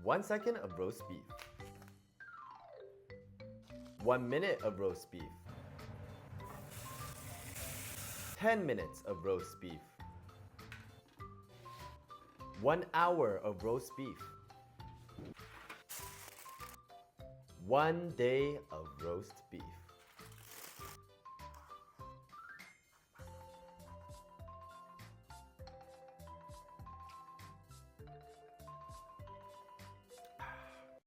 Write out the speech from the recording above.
1 second of roast beef. 1 minute of roast beef. 10 minutes of roast beef. 1 hour of roast beef. 1 day of roast beef.